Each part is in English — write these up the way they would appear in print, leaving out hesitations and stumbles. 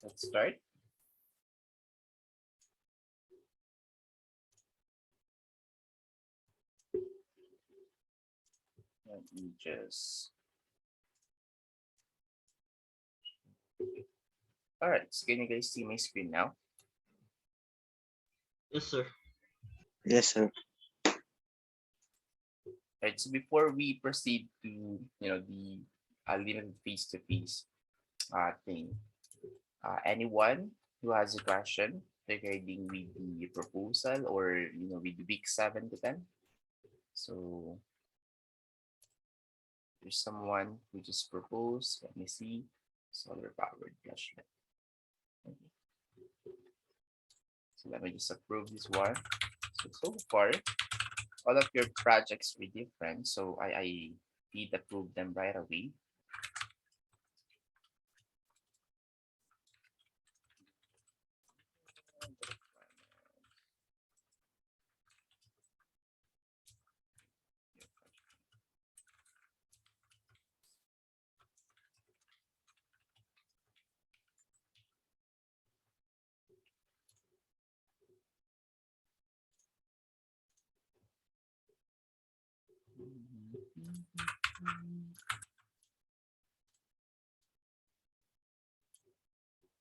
Let's start. Let me just. All right. So can you guys see my screen now? Yes, sir. Yes, sir. All right. So before we proceed to the limited face-to-face thing, anyone who has a question regarding with the proposal or with week 7 to 10? So there's someone who just proposed. Let me see. Solar powered flashlight. Okay. So let me just approve this one. So far, all of your projects were different. So I did approve them right away.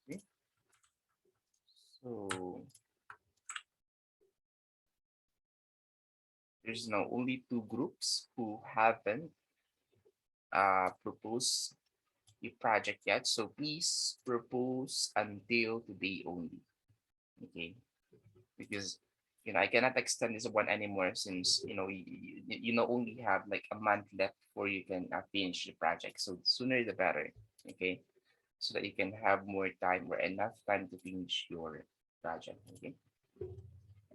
Okay. So there's now only two groups who haven't proposed a project yet. So please propose until today only. Okay. Because I cannot extend this one anymore since only have like a month left before you can finish the project. So the sooner the better. Okay. So that you can have more time or enough time to finish your project. Okay.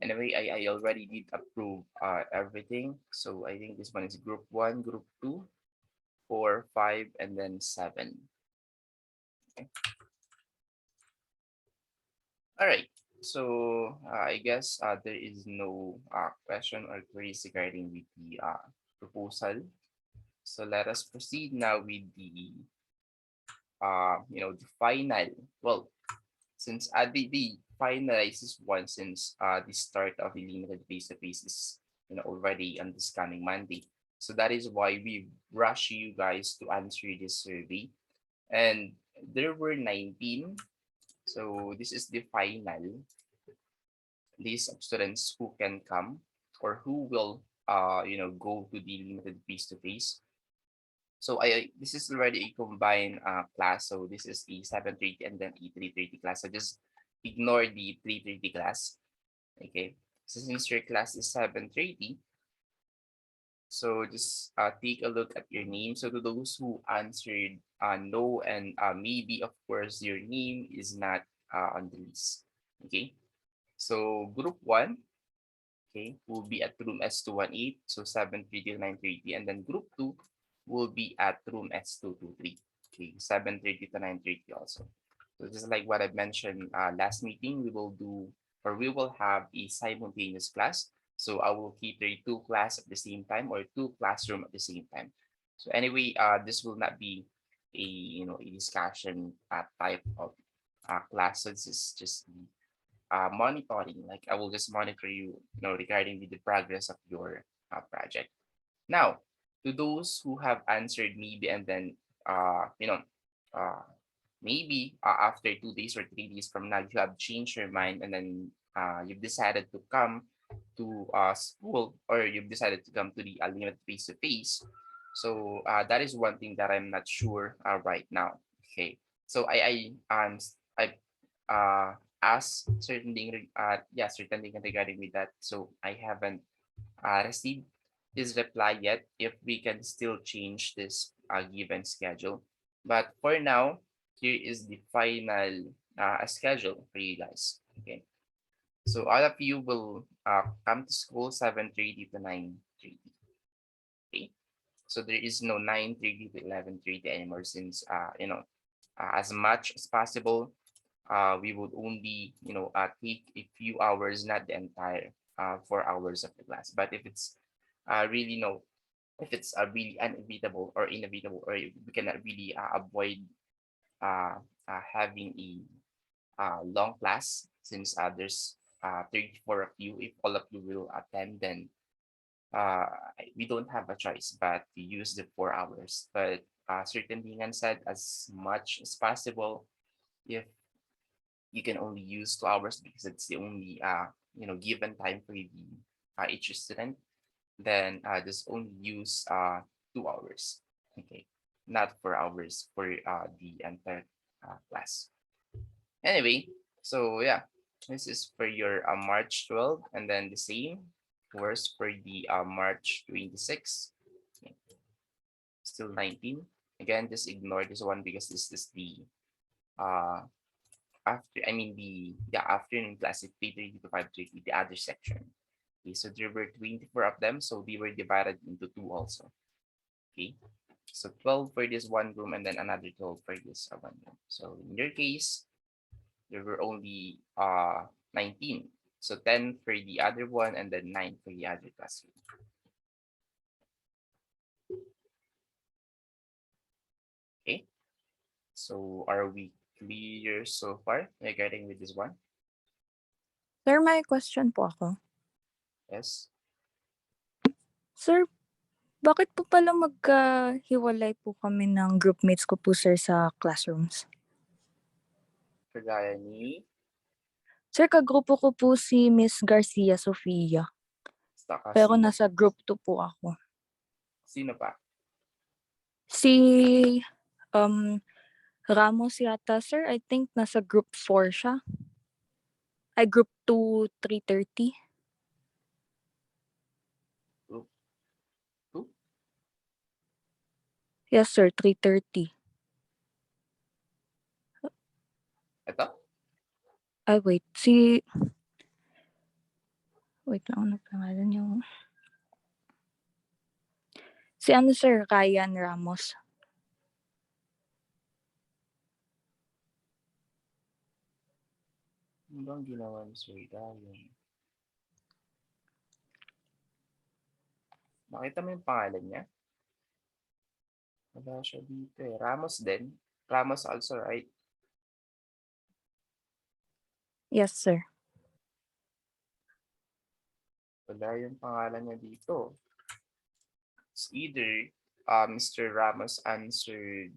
Anyway, I already did approve everything. So I think this one is group one, group two, four, five, and then seven. Okay. All right. So I guess there is no question or queries regarding with the proposal. So let us proceed now with the final. Well, since the finalizes one since the start of the limited face-to-face is already on this coming Monday. So that is why we rush you guys to answer this survey. And there were 19. So this is the final list of students who can come or who will go to the limited face-to-face. So this is already a combined class. So this is the 7:30 and then a 3:30 class. So just ignore the 3:30 class. Okay. So since your class is 7:30, so just take a look at your name. So to those who answered no and maybe of course your name is not on the list. Okay. So group one, okay, will be at room S218, so 7:30 to 9:30, and then group two will be at room S223, okay, 7:30 to 9:30 also. So just like what I mentioned last meeting, we will have a simultaneous class. So I will cater two class at the same time or two classroom at the same time. So anyway, this will not be a discussion type of class. So this is just monitoring. Like I will just monitor you regarding with the progress of your project. Now, to those who have answered maybe and then uh, maybe after 2 days or 3 days from now you have changed your mind and then you've decided to come to school or you've decided to come to the unlimited face to face. So that is one thing that I'm not sure right now. Okay, so I asked certain thing certain thing regarding with that. So I haven't received his reply yet if we can still change this given schedule. But for now, here is the final schedule for you guys. Okay. So all of you will come to school 7:30 to 9:30. Okay. So there is no 9:30 to 11:30 anymore since as much as possible we would only take a few hours, not the entire 4 hours of the class. But if it's really no, if it's really unevitable or inevitable, or we cannot really avoid having a long class, since there's 34 of you. If all of you will attend, then uh, we don't have a choice but to use the 4 hours. But certainly, Ngan said, as much as possible, if you can only use 2 hours because it's the only given time for the each student, then just only use 2 hours. Okay, not 4 hours for the entire class. Anyway, so yeah, this is for your March 12th, and then the same course for the March 26th. Okay, still 19. Again, just ignore this one because this is the uh the afternoon class at 3:30 to 5:30, the other section. Okay, so there were 24 of them, so they were divided into two also. Okay, so 12 for this one room and then another 12 for this one room. So in your case, there were only 19. So 10 for the other one and then 9 for the other classroom. Okay, so are we clear so far regarding with this one? Sir, may question po ako. Yes. Sir, bakit po pala magkahiwalay po kami ng groupmates ko po sir sa classrooms? Kagaya ni Sir, kagrupo ko po si Miss Garcia Sofia. Staka, Pero sino? nasa group 2 po ako. Sino pa? Si Ramos yata sir, I think nasa group 4 siya. Ay, group 2, 3:30. Group 2? Yes sir, 3:30. Ito? Ay, wait lang, ano pangalan yung... Si ano sir, Ryan Ramos. Ano bang ginawa ni Sir Ryan? Nakita mo yung pangalan niya? Wala siya dito eh. Ramos din. Ramos also, right? Yes sir. Wala yung pangalan niya dito. It's either Mr. Ramos answered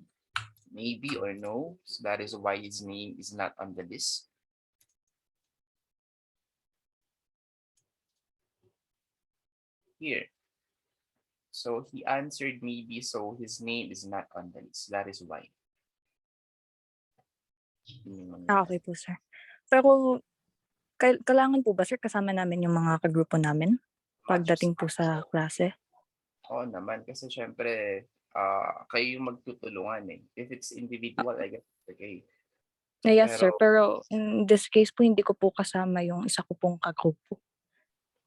maybe or no. So that is why his name is not on the list. Here. So he answered maybe, so his name is not on the list. That is why. Okay po sir. Pero kailangan po ba sir kasama namin yung mga kagrupo namin pagdating po sa klase? Oo naman, kasi syempre, kayo yung magtutulungan eh. If it's individual, I guess okay. Yes Pero, sir, pero in this case po hindi ko po kasama yung isa ko pong kagrupo.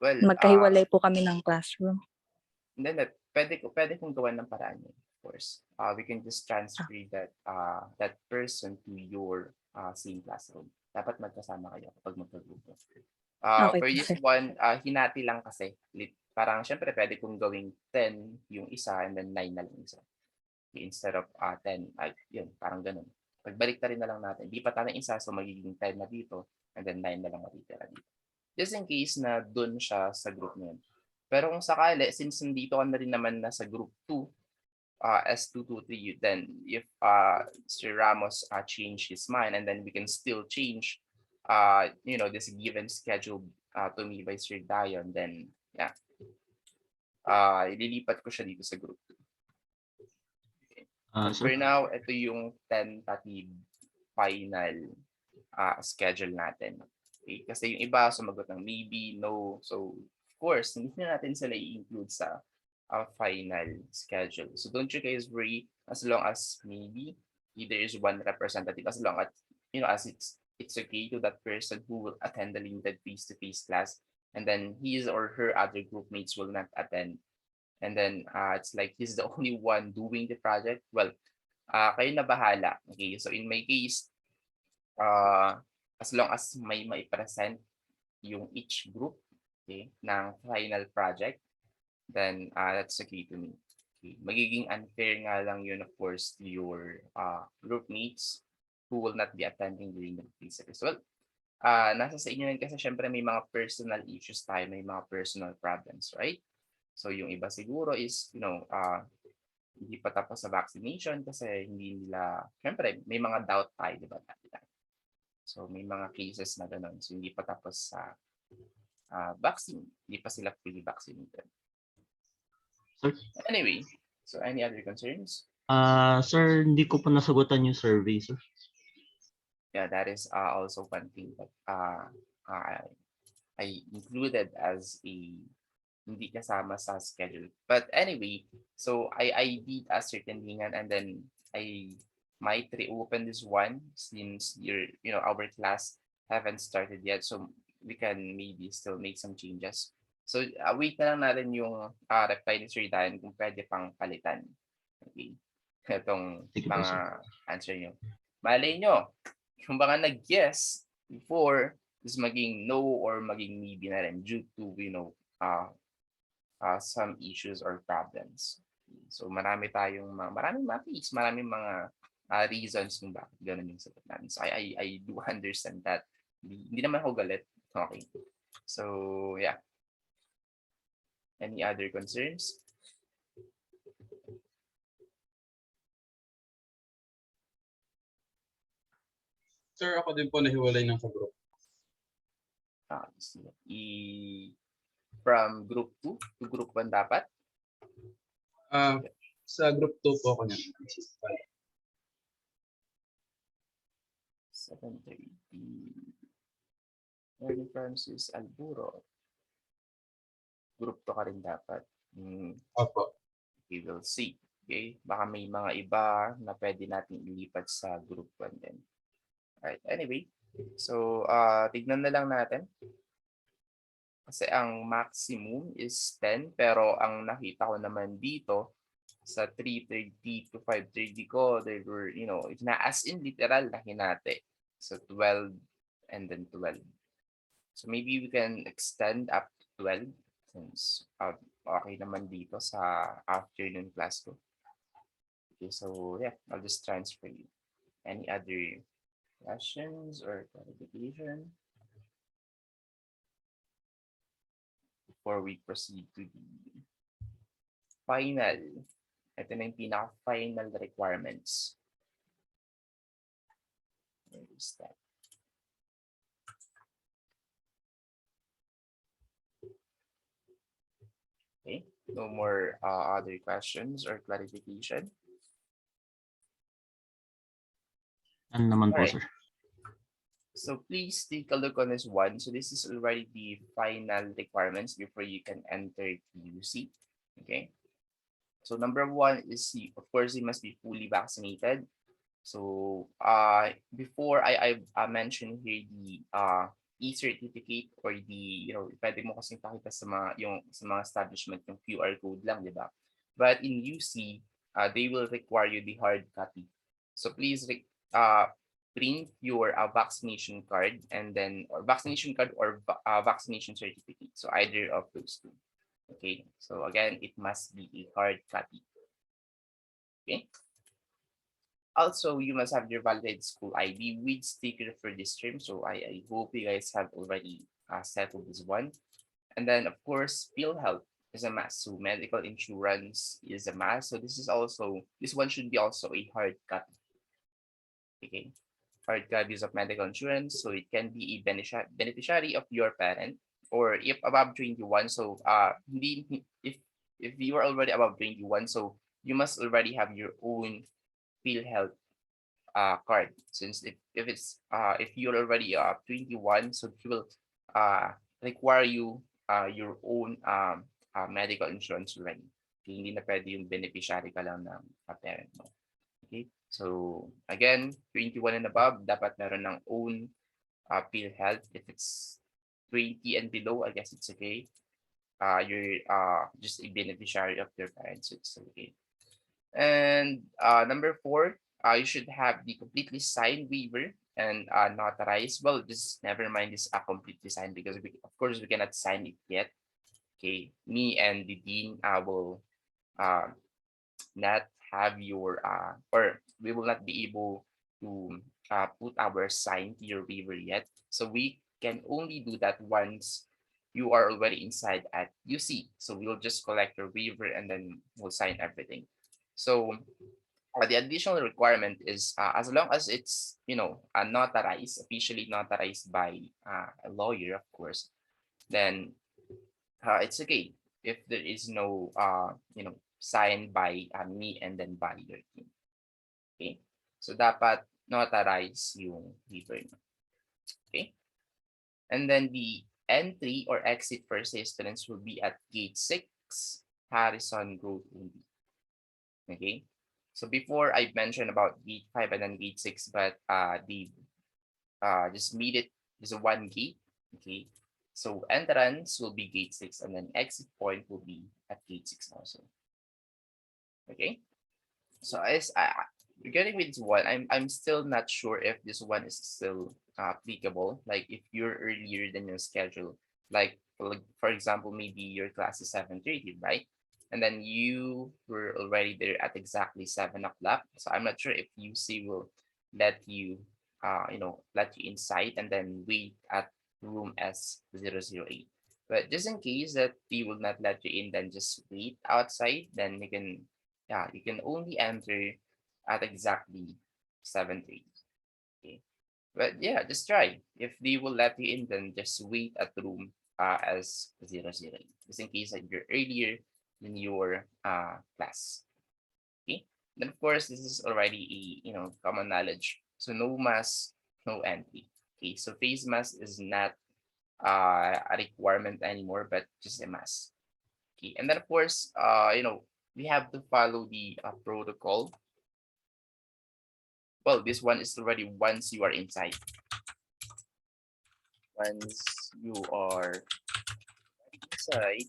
well, Magkahiwalay po kami ng classroom. then pwede kong gawan ng paraan yun, of course. We can just transfer that person to your same classroom. Dapat magkasama kayo kapag magkagrupo. Okay For po this sir. one, hinati lang kasi. Parang syempre pwede kong gawing 10 yung isa and then 9 na lang isa. Instead of 10, yun, parang ganun. Pagbalik na rin na lang natin. Di pa tayo isa, so magiging 10 na dito and then 9 na lang matitira dito. Just in case na dun siya sa group na yun. Pero kung sakali, since nandito ka na rin naman na sa group 2, S223, then if Sir Ramos change his mind, and then we can still change this given schedule to me by Sir Dion, then yeah, ililipat ko siya dito sa group 2. Okay. But for now, ito yung tentative final schedule natin. Okay? Kasi yung iba sumagot ng maybe, no. So, of course, hindi na natin sila i-include sa final schedule. So don't you guys worry, as long as maybe there is one representative, as long as as it's okay to that person who will attend the limited face-to-face class, and then his or her other group mates will not attend, and then it's like he's the only one doing the project. Well, kayo na bahala. Okay, so in my case, as long as may present yung each group, okay, ng final project, then that's okay to me. Okay. Magiging unfair nga lang yun, of course, to your group mates who will not be attending during the face-to-face? Well, nasa sa inyo yan kasi syempre may mga personal issues tayo, may mga personal problems, right? So yung iba siguro is, hindi pa tapos sa vaccination kasi hindi nila, syempre may mga doubt tayo, di ba? So may mga cases na gano'n. So hindi pa tapos sa vaccine, hindi pa sila fully vaccinated. Sir? Anyway, so any other concerns? Sir, hindi ko pa nasagutan yung survey, sir. Yeah, that is also one thing that I included as a hindi kasama sa schedule. But anyway, so I did a certain thing and then I might reopen this one since our class haven't started yet, so we can maybe still make some changes. So wait na lang natin yung reply ni Sir Dan kung pwede pang palitan. Okay. Itong Sige po, sir. mga answer nyo. Malay nyo, yung baka nag-yes before is maging no or maging maybe na rin due to some issues or problems. So maraming mga case, maraming mga reasons kung bakit ganun yung sagot namin. So I do understand that. Hindi naman ako galit. Okay. So yeah. Any other concerns? Sir, ako din po nahiwalay ng ka-group. From group 2 to group 1 dapat? Sa group 2 po ako niyan. 7:30. Mary Francis Alburo. Group 2 ka rin dapat. Opo. We will see. Okay? Baka may mga iba na pwede natin ilipat sa group 1 din. Alright, anyway. So, tignan na lang natin. Kasi ang maximum is 10, pero ang nakita ko naman dito sa 3:30 to 5:30 ko, they were, as in literal na hinati. So 12 and then 12. So maybe we can extend up to 12 since okay naman dito sa afternoon class ko. Okay, so yeah, I'll just transfer you. Any other questions or clarification before we proceed to the final? Ito na yung pinaka-final requirements. Where is that? Okay, no more other questions or clarification. Ano naman po, Alright. sir? So please take a look on this one. So this is already the final requirements before you can enter TUC. Okay. So number 1 is, of course, you must be fully vaccinated. So before I mentioned here the e-certificate or the pwede mo kasing pakita sa mga establishment yung QR code lang, di ba? But in UC, they will require you the hard copy. So please print your vaccination card and then vaccination vaccination certificate. So either of those two. Okay. So again, it must be a hard copy. Okay. Also, you must have your validated school ID with sticker for this term. So I hope you guys have already settled this one. And then of course, PhilHealth is a must. So medical insurance is a must. So this one should be also a hard copy. Okay. Hard copies of medical insurance, so it can be a beneficiary of your parent, or if above 21. So if you are already above 21, so you must already have your own PhilHealth card. Since if you're already 21, so it will require you your own medical insurance already. Hindi na pwede yung beneficiary ka lang ng parent mo. Okay. So again, 21 and above, dapat meron ng own PhilHealth. If it's 20 and below, I guess it's okay. You're just a beneficiary of your parents, so it's okay. And number 4, you should have the completely signed waiver and notarized. Well, just never mind this completely signed because of course we cannot sign it yet. Okay, me and the dean will not have your or we will not be able to put our sign to your waiver yet. So we can only do that once you are already inside at UC. So we'll just collect your waiver and then we'll sign everything. So the additional requirement is as long as it's notarized, officially notarized by a lawyer, of course, then it's okay if there is no signed by me and then by your team. Okay, so dapat notarize yung waiver nyo. Okay, and then the entry or exit for students will be at gate 6, Harrison Road only. Okay, so before I mentioned about gate 5 and then gate 6, but just meet it is a one gate. Okay, so entrance will be gate 6 and then exit point will be at gate 6 also. Okay, so regarding with this one, I'm still not sure if this one is still applicable. Like if you're earlier than your schedule, like for example, maybe your class is 7:30, right? And then you were already there at exactly 7 o'clock. So I'm not sure if UC will let you, let you inside and then wait at room S008. But just in case that they will not let you in, then just wait outside. Then you can only enter at exactly 7:30. Okay. But yeah, just try. If they will let you in, then just wait at room as 008. Just in case that you're earlier in your class. Okay. Then of course this is already a common knowledge. So no mask, no entry. Okay. So face mask is not a requirement anymore, but just a mask. Okay. And then of course we have to follow the protocol. Well, this one is already once you are inside. Once you are inside,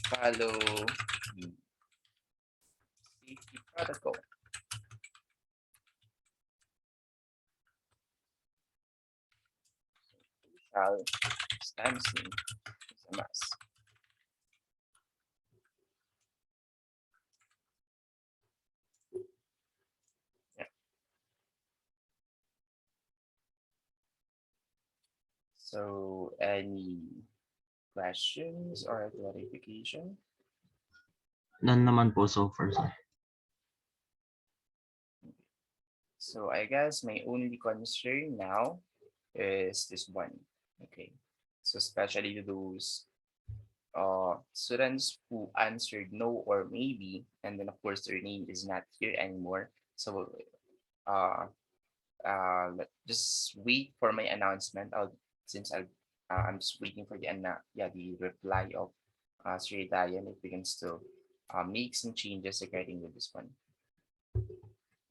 follow the safety protocol. Social distancing is a must. Yeah. So any questions or clarification? None naman po so far, sir. So I guess my only concern now is this one. Okay. So especially those students who answered no or maybe, and then of course their name is not here anymore. So just wait for my announcement. I'm just waiting for the reply of Sri Dayan if we can still make some changes regarding with this one.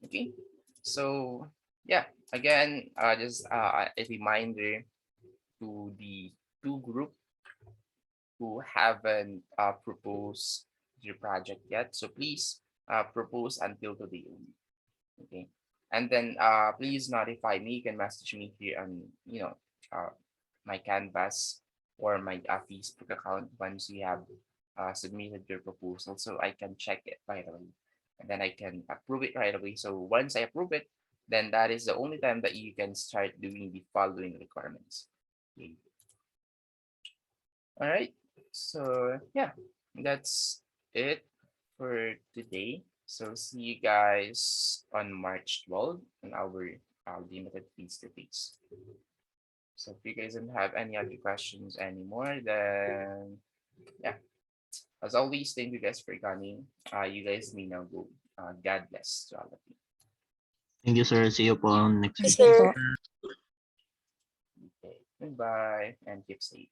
Okay, so yeah, again, just a reminder to the two group who haven't proposed your project yet. So please propose until today only. Okay. And then please notify me. You can message me here on my Canvas or my Facebook account once you have submitted your proposal, so I can check it right away, and then I can approve it right away. So once I approve it, then that is the only time that you can start doing the following requirements. Okay. All right. So yeah, that's it for today. So see you guys on March 12th on our limited face-to-face. So if you guys don't have any other questions anymore, then yeah, as always, thank you guys for coming. You guys may now go. God bless to all of you. Thank you, sir. See you po next Thank week. you po. Okay. Goodbye and keep safe.